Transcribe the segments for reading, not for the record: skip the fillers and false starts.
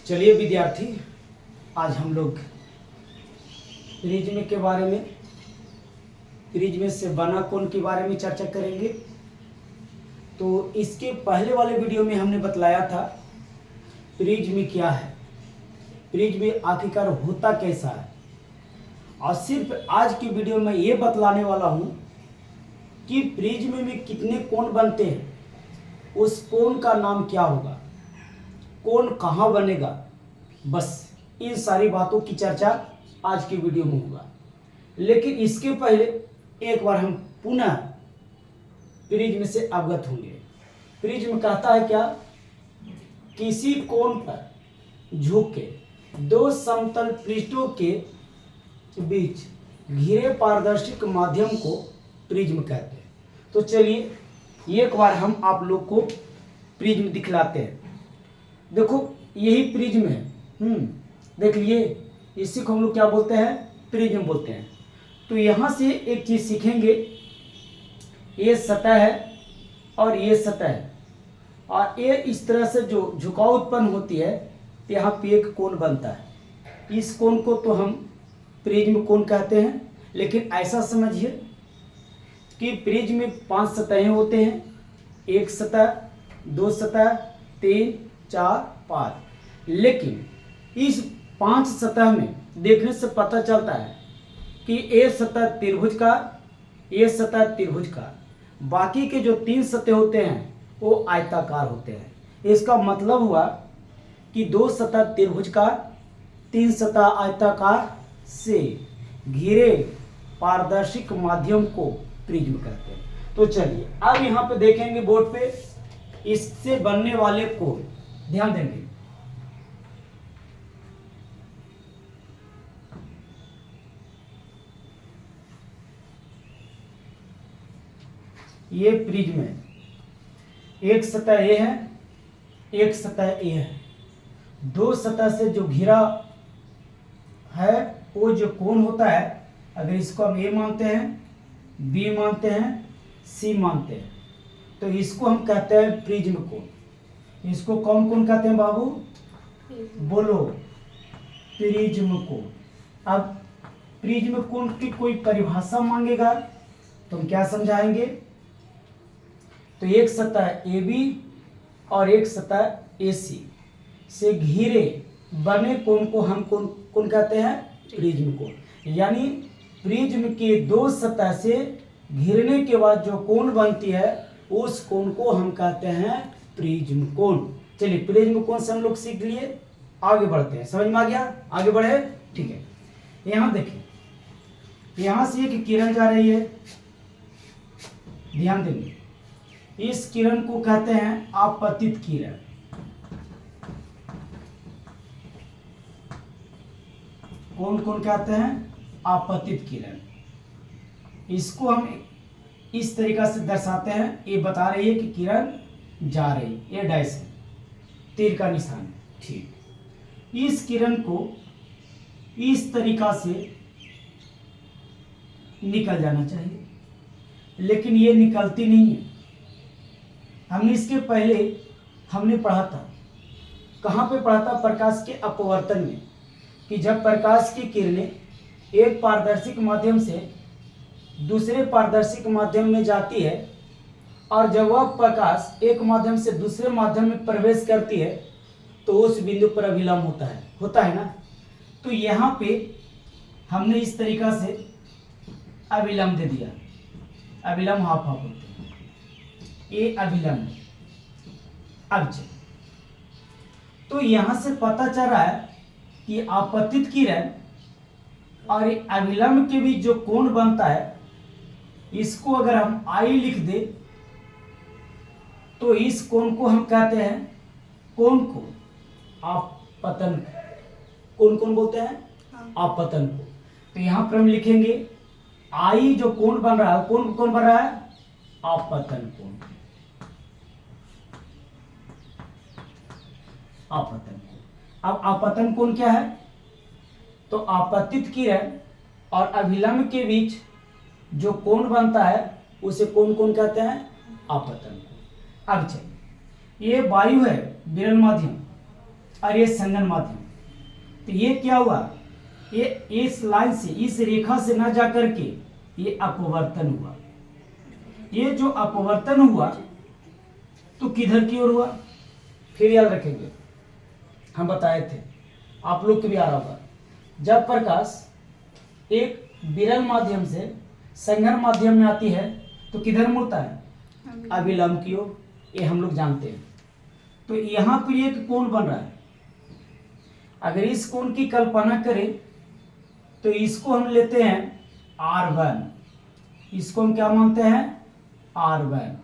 चलिए विद्यार्थी, आज हम लोग प्रिज्म के बारे में, प्रिज्म से बना कोण के बारे में चर्चा करेंगे। तो इसके पहले वाले वीडियो में हमने बतलाया था प्रिज्म क्या है, प्रिज्म आखिरकार होता कैसा है, और सिर्फ आज की वीडियो में ये बतलाने वाला हूँ कि प्रिज्म में कितने कोण बनते हैं, उस कोण का नाम क्या होगा, कोण कहाँ बनेगा। बस इन सारी बातों की चर्चा आज की वीडियो में होगा। लेकिन इसके पहले एक बार हम पुनः प्रिज्म से अवगत होंगे। प्रिज्म कहता है क्या, किसी कोण पर झुक के दो समतल पृष्ठों के बीच घिरे पारदर्शी माध्यम को प्रिज्म कहते हैं। तो चलिए एक बार हम आप लोग को प्रिज्म दिखलाते हैं। देखो यही प्रिज्म है। देख लिए, इसी को हम लोग क्या बोलते हैं, प्रिज्म बोलते हैं। तो यहाँ से एक चीज सीखेंगे, ये सतह है और ये सतह है, और ये इस तरह से जो झुकाव उत्पन्न होती है, तो यहाँ पे एक कोण बनता है। इस कोण को तो हम प्रिज्म कोण कहते हैं। लेकिन ऐसा समझिए कि प्रिज्म में 5 सतहें होते हैं, एक सतह, दो सतह, 3, 4, 5। लेकिन इस 5 सतह में देखने से पता चलता है कि ये सतह त्रिभुज का, ये सतह त्रिभुज का, बाकी के जो 3 सतह होते हैं वो आयताकार होते हैं। इसका मतलब हुआ कि 2 सतह त्रिभुज का, 3 सतह आयताकार से घिरे पारदर्शी माध्यम को प्रिज्म कहते हैं। तो चलिए अब यहाँ पे देखेंगे बोर्ड पे इससे बनने वाले कोण, ध्यान देंगे। ये प्रिज्म है, एक सतह ए है, एक सतह ए है। दो सतह से जो घिरा है वो जो कोण होता है, अगर इसको हम ए मानते हैं, बी मानते हैं, सी मानते हैं, तो इसको हम कहते हैं प्रिज्म कोण। इसको कौन कोण कहते हैं बाबू, बोलो, प्रिज्म कोण। अब प्रिज्म कोण की कोई परिभाषा मांगेगा तो हम क्या समझाएंगे। तो एक सतह ए बी और एक सतह ए सी से घिरे बने कोण को हम कोण कहते हैं, प्रिज्म कोण। यानी प्रिज्म के दो सतह से घिरने के बाद जो कोण बनती है उस कोण को हम कहते हैं प्रिज्म कोण। चलिए प्रिज्म कोण से हम लोग सीख लिए, आगे बढ़ते हैं। समझ में आ गया, आगे बढ़े, ठीक है। यहां देखिए, यहां से एक किरण जा रही है, ध्यान देंगे। इस किरण को कहते हैं आपतित किरण। कौन कौन कहते हैं, आपतित किरण। इसको हम इस तरीका से दर्शाते हैं, ये बता रही है कि किरण जा रही, ये डैश है, तीर का निशान है, ठीक। इस किरण को इस तरीका से निकल जाना चाहिए, लेकिन ये निकलती नहीं है। हमने इसके पहले हमने पढ़ा था, कहाँ पे पढ़ा था, प्रकाश के अपवर्तन में, कि जब प्रकाश की किरणें एक पारदर्शी माध्यम से दूसरे पारदर्शी माध्यम में जाती है, और जब वह प्रकाश एक माध्यम से दूसरे माध्यम में प्रवेश करती है तो उस बिंदु पर अभिलंब होता है ना। तो यहाँ पे हमने इस तरीका से अभिलंब दे दिया, अभिलंब हाफ हाफ होते हैं, ये अभिलंब। अब चलिए, तो यहाँ से पता चल रहा है कि आपतित किरण और अभिलंब के बीच जो कोण बनता है, इसको अगर हम आई लिख दे तो इस कोण को हम कहते हैं कोण को आपतन कोण। कौन बोलते हैं, आपतन को। तो यहां पर हम लिखेंगे आई जो कोण बन रहा है, कौन बन रहा है, आपतन कोण, आपतन कोण। अब आपतन कोण क्या है, तो आपतित किरण और अभिलंब के बीच जो कोण बनता है उसे कौन कहते हैं, आपतन कोण। अब चलिए, ये वायु है, विरल माध्यम, और ये संघन माध्यम। तो ये क्या हुआ, ये इस लाइन से, इस रेखा से ना जा करके ये अपवर्तन हुआ। ये जो अपवर्तन हुआ तो किधर की ओर हुआ, फिर याद रखेंगे, हम बताए थे, आप लोग को भी आ रहा होगा, जब प्रकाश एक विरल माध्यम से संघन माध्यम में आती है तो किधर मुड़ता है, अभिलंब की ओर। ये हम लोग जानते हैं। तो यहाँ पर एक कोण बन रहा है। अगर इस कोण की कल्पना करें तो इसको हम लेते हैं R1, इसको हम क्या मानते हैं, R1।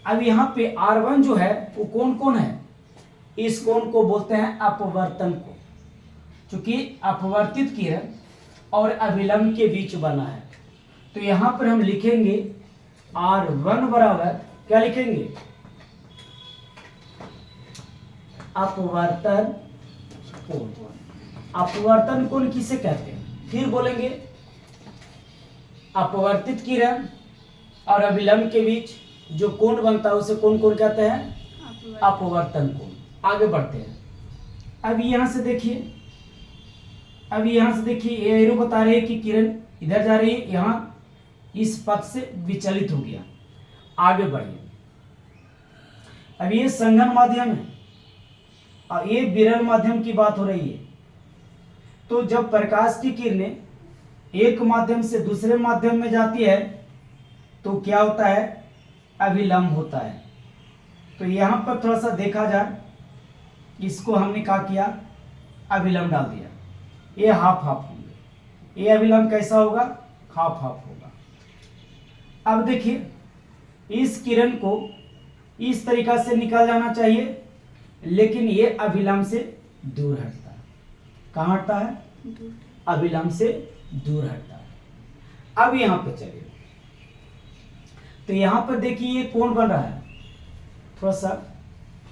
अब यहाँ पे R1 जो है वो कौन है, इस कोण को बोलते हैं अपवर्तन कोण, क्योंकि अपवर्तित किरण और अभिलंब के बीच बना है। तो यहाँ पर हम लिखेंगे R1 बराबर, क्या लिखेंगे, अपवर्तन कोण। अपवर्तन कोण किसे कहते हैं, फिर बोलेंगे, अपवर्तित किरण और अभिलंब के बीच जो कोण बनता है उसे कौन कहते हैं, अपवर्तन कोण। आगे बढ़ते हैं। अब यहां से देखिए, ये एरो बता रहे हैं कि किरण इधर जा रही है, यहां इस पथ से विचलित हो गया। आगे बढ़िए। अब ये संघन माध्यम है और ये विरल माध्यम की बात हो रही है। तो जब प्रकाश की किरणें एक माध्यम से दूसरे माध्यम में जाती है तो क्या होता है, अभिलंब होता है। तो यहां पर थोड़ा सा देखा जाए, इसको हमने क्या किया, अभिलंब डाल दिया। ये हाफ हाफ होंगे, ये अभिलंब कैसा होगा, हाफ हाफ होगा। अब देखिए, इस किरण को इस तरीका से निकल जाना चाहिए, लेकिन ये अभिलंब से दूर हटता है। कहाँ हटता है, अभिलंब से दूर हटता है। अब यहां पे चलिए, तो यहां पर देखिए ये कोण बन रहा है। थोड़ा सा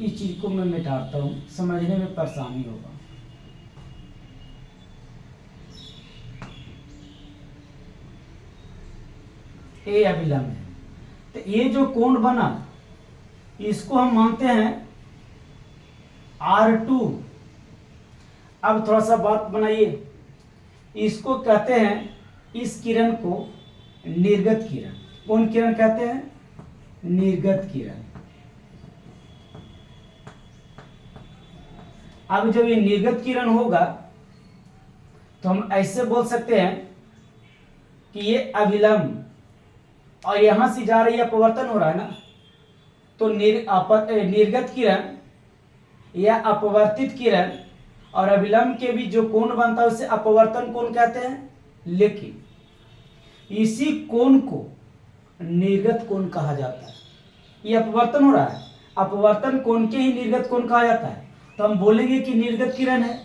इस चीज को मैं मिटाता हूं, समझने में परेशानी होगा। ये अभिलंब है। तो ये जो कोण बना इसको हम मानते हैं R2। अब थोड़ा सा बात बनाइए, इसको कहते हैं, इस किरण को निर्गत किरण। कौन किरण कहते हैं, निर्गत किरण। अब जब ये निर्गत किरण होगा तो हम ऐसे बोल सकते हैं कि ये अभिलंब और यहां से जा रही है, अपवर्तन हो रहा है ना, तो निर्गत किरण या अपवर्तित किरण और अभिलंब के बीच जो कोण बनता है उसे अपवर्तन कोण कहते हैं। लेकिन इसी कोण को निर्गत कोण कहा जाता है। ये अपवर्तन हो रहा है, अपवर्तन कोण के ही निर्गत कोण कहा जाता है। तो हम बोलेंगे कि निर्गत किरण है,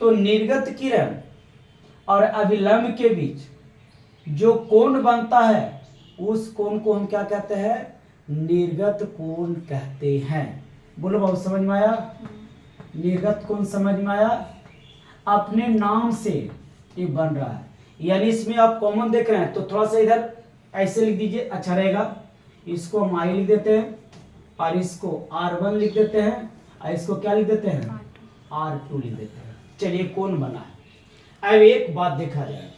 तो निर्गत किरण और अभिलंब के बीच जो कोण बनता है उस कोण को हम क्या कहते हैं, निर्गत कोण कहते हैं। बोलो बाबू, समझ में आया, निर्गत कोण समझ में आया। अपने नाम से ये बन रहा है, यानी इसमें आप कॉमन देख रहे हैं तो थोड़ा सा इधर ऐसे लिख दीजिए, अच्छा रहेगा। इसको हम I लिख देते हैं और इसको R1 लिख देते हैं और इसको क्या लिख देते हैं, R2 लिख देते हैं। चलिए, कोण बना है। अब एक बात देखा जाए,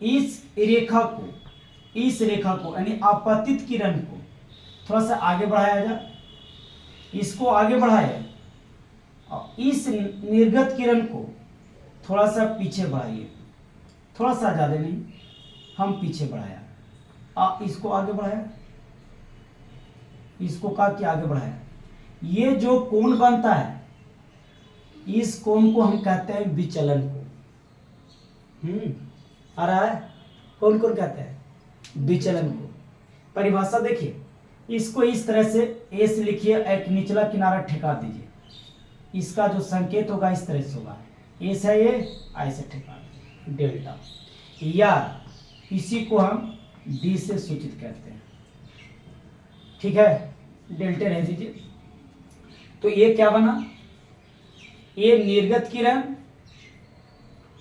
इस रेखा को यानी आपतित किरण को थोड़ा सा आगे बढ़ाया जाए, इसको आगे बढ़ाया और इस निर्गत किरण को थोड़ा सा पीछे बढ़ाइए, थोड़ा सा ज्यादा नहीं, हम पीछे बढ़ाया, इसको आगे बढ़ाया, इसको कहा कि आगे बढ़ाया। ये जो कोण बनता है इस कोण को हम कहते हैं विचलन कोण। आ रहा है, कौन कहते हैं, विचलन कोण। परिभाषा देखिए, इसको इस तरह से ए से लिखिए, एक निचला किनारा ठेका दीजिए, इसका जो संकेत होगा इस तरह से होगा, ए से ये ऐसे ठेका दीजिए, डेल्टा, या इसी को हम डी से सूचित करते हैं। ठीक है, डेल्टा रह दीजिए। तो ये क्या बना, ये निर्गत किरण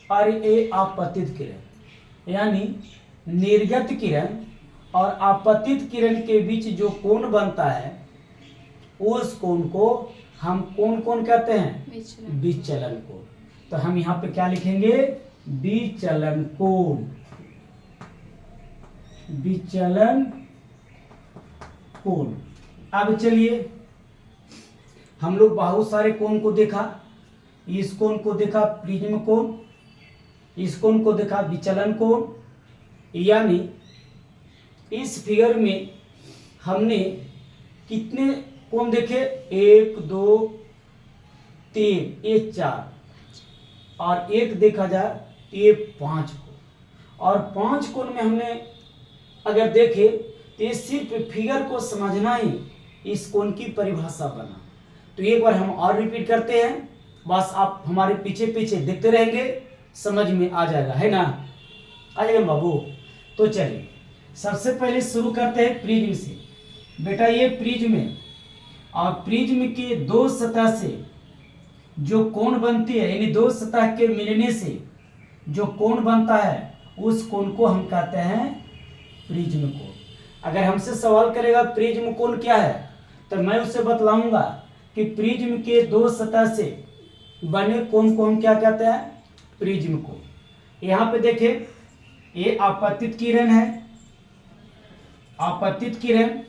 और ये आपतित किरण, यानी निर्गत किरण और आपतित किरण के बीच जो कोण बनता है उस कोण को हम कौन कौन कहते हैं? विचलन। विचलन कोण। तो हम यहाँ पे क्या लिखेंगे? विचलन कोण। विचलन कोण। अब चलिए, हम लोग बहुत सारे कोण को देखा। इस कोण को देखा प्रिज्म कोण, इस कोण को देखा विचलन कोण। यानी इस फिगर में हमने कितने कोण देखे? 1 2 3, ये 4, और एक देखा जाए तो ये 5 कोण। और 5 कोण में हमने अगर देखे तो ये सिर्फ फिगर को समझना ही इस कोण की परिभाषा बना। तो एक बार हम और रिपीट करते हैं, बस आप हमारे पीछे पीछे देखते रहेंगे, समझ में आ जाएगा, है ना? आ जाएगा बाबू। तो चलिए सबसे पहले शुरू करते हैं प्रिज्म से। बेटा ये प्रिज्म है, और प्रिज्म के दो सतह से जो कोण बनती है, यानी दो सतह के मिलने से जो कोण बनता है, उस कोण को हम कहते हैं प्रिज्म कोण। अगर हमसे सवाल करेगा प्रिज्म कोण क्या है, तो मैं उससे बतलाऊंगा कि प्रिज्म के दो सतह से बने कोण को हम क्या कहते हैं? प्रिज्म कोण। यहाँ पे देखें, ये आपतित किरण है, आपतित किरण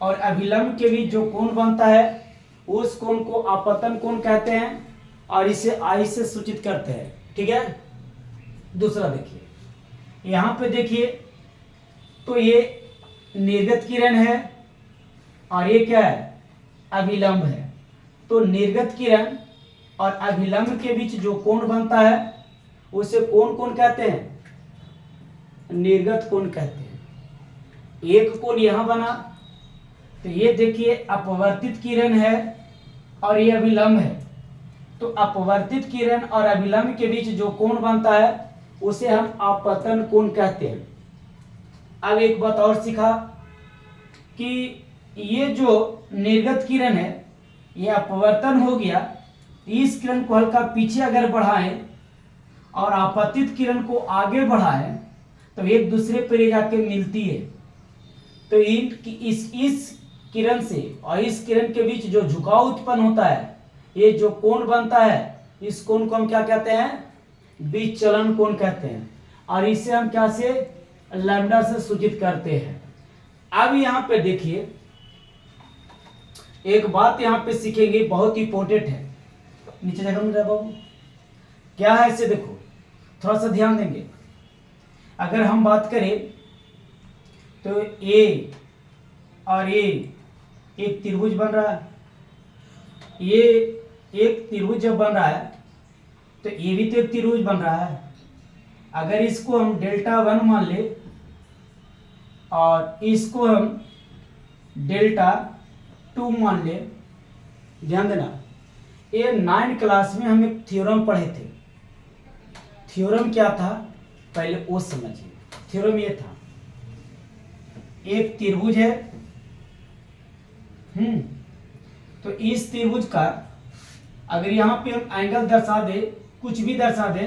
और अभिलंब के बीच जो कोण बनता है, उस कोण को आपतन कोण कहते हैं, और इसे आई से सूचित करते हैं। ठीक है। दूसरा देखिए, यहाँ पे देखिए, तो ये निर्गत किरण है और ये क्या है? अभिलंब है। तो निर्गत किरण और अभिलंब के बीच जो कोण बनता है, उसे कोण कहते हैं? निर्गत कोण कहते हैं। एक कोण यहां बना, तो ये देखिए अपवर्तित किरण है और ये अभिलंब है। तो अपवर्तित किरण और अभिलंब के बीच जो कोण बनता है, उसे हम आपतन कोण कहते हैं। अब एक बात और सीखा कि ये जो निर्गत किरण है, ये अपवर्तन हो गया। इस किरण को हल्का पीछे अगर बढ़ाएं और आपतित किरण को आगे बढ़ाएं, तो एक दूसरे पर जाके मिलती है। तो इस किरण से और इस किरण के बीच जो झुकाव उत्पन्न होता है, ये जो कोण बनता है, इस कोण को हम क्या कहते हैं? विचलन कोण कहते हैं। और इसे हम क्या से? लैम्डा से सूचित करते हैं। अब यहाँ पे देखिए, एक बात यहाँ पे सीखेंगे, बहुत इंपॉर्टेंट है। नीचे जगह में बाबू क्या है, इसे देखो, थोड़ा सा ध्यान देंगे। अगर हम बात करें तो ए और ए एक त्रिभुज बन रहा है। ये एक त्रिभुज जब बन रहा है, तो ये भी तो एक त्रिभुज बन रहा है। अगर इसको हम डेल्टा 1 मान ले और इसको हम डेल्टा 2 मान ले, ध्यान देना, ये 9 क्लास में हम एक थ्योरम पढ़े थे। थ्योरम क्या था पहले वो समझिए। थ्योरम ये था, एक त्रिभुज है, तो इस त्रिभुज का अगर यहाँ पे हम एंगल दर्शा दे, कुछ भी दर्शा दे,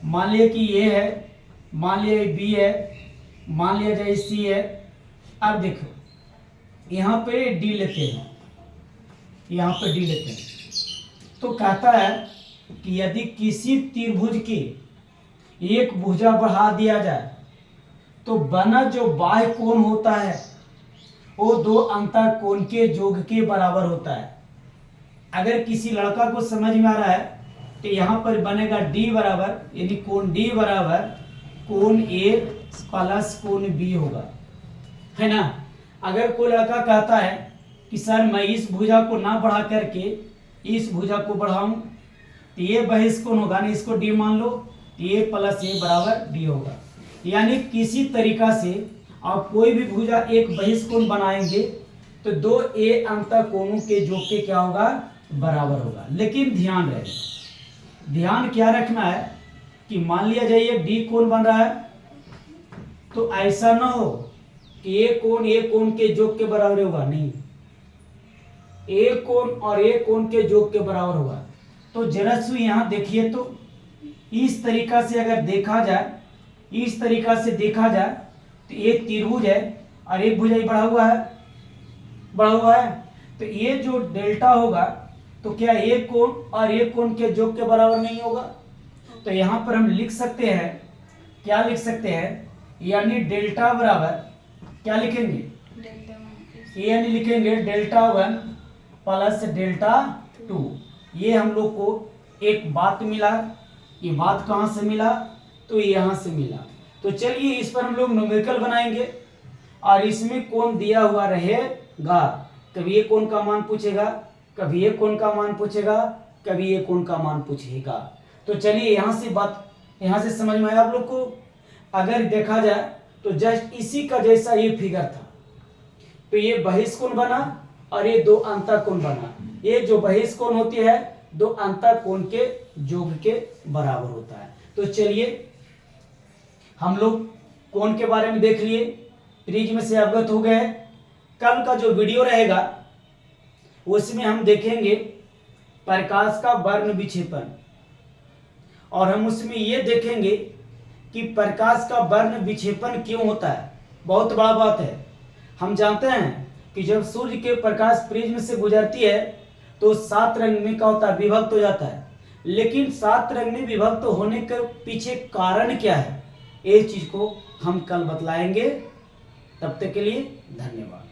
मान लिया कि ये है, मान लिया बी है, मान लिया जाए सी है। अब देखो यहाँ पे डी लेते हैं, यहाँ पे डी लेते हैं, तो कहता है कि यदि किसी त्रिभुज की एक भुजा बढ़ा दिया जाए, तो बना जो बाह्य कोण होता है, वो दो अंतर कोण के योग के बराबर होता है। अगर किसी लड़का को समझ में आ रहा है, तो यहाँ पर बनेगा डी बराबर, यानी कोण डी बराबर कोण ए प्लस कोण बी होगा, है ना। अगर कोई लड़का कहता है कि सर मैं इस भुजा को ना बढ़ा करके इस भुजा को बढ़ाऊं, तो ये बहिष कोण होगा ना, इसको डी मान लो, ए प्लस ए बराबर डी होगा। यानी किसी तरीका से आप कोई भी भुजा एक बहिष कोण बनाएंगे, तो दो ए अंतर कोणों के योग के क्या होगा? बराबर होगा। लेकिन ध्यान रहे, ध्यान क्या रखना है कि मान लिया जाइए डी कोण बन रहा है, तो ऐसा ना हो कि ए कोण के योग के बराबर होगा, नहीं, ए कोण और ए कोण के योग के बराबर होगा। तो जरा सु यहाँ देखिए, तो इस तरीका से अगर देखा जाए, इस तरीका से देखा जाए, तो एक त्रिभुज है और एक भुजा बढ़ा हुआ है, बढ़ा हुआ है। तो ये जो डेल्टा होगा, तो क्या एक कोण और एक कोण के योग के बराबर नहीं होगा? तो यहाँ पर हम लिख सकते हैं, क्या लिख सकते हैं, यानी डेल्टा बराबर क्या लिखेंगे, यानी लिखेंगे डेल्टा 1 प्लस डेल्टा 2। ये हम लोग को एक बात मिला। ये बात कहाँ से मिला? तो यहाँ से मिला। तो चलिए इस पर हम लोग न्यूमेरिकल बनाएंगे और इसमें कोण दिया हुआ रहेगा। कभी ये कोण का मान पूछेगा, कभी ये कोण का मान पूछेगा, कभी ये कोण का मान पूछेगा। तो चलिए यहाँ से समझ में आया आप लोग को। अगर देखा जाए तो जस्ट इसी का जैसा ये फिगर था। तो ये बहिष्कोण बना और ये दो अंतःकोण बना। ये जो बहिष्कोण होती है दो अंतःकोण के योग के बराबर होता है। तो चलिए हम लोग कोण के बारे में देख लिए, प्रिज्म से अवगत हो गए। कल का जो वीडियो रहेगा उसमें हम देखेंगे प्रकाश का वर्ण विक्षेपण, और हम उसमें ये देखेंगे कि प्रकाश का वर्ण विक्षेपण क्यों होता है। बहुत बड़ा बात है। हम जानते हैं कि जब सूर्य के प्रकाश प्रिज्म से गुजरती है तो 7 रंग में क्या होता है, विभक्त हो जाता है। लेकिन 7 रंग में विभक्त होने के पीछे कारण क्या है, ये चीज को हम कल बतलाएंगे। तब तक के लिए धन्यवाद।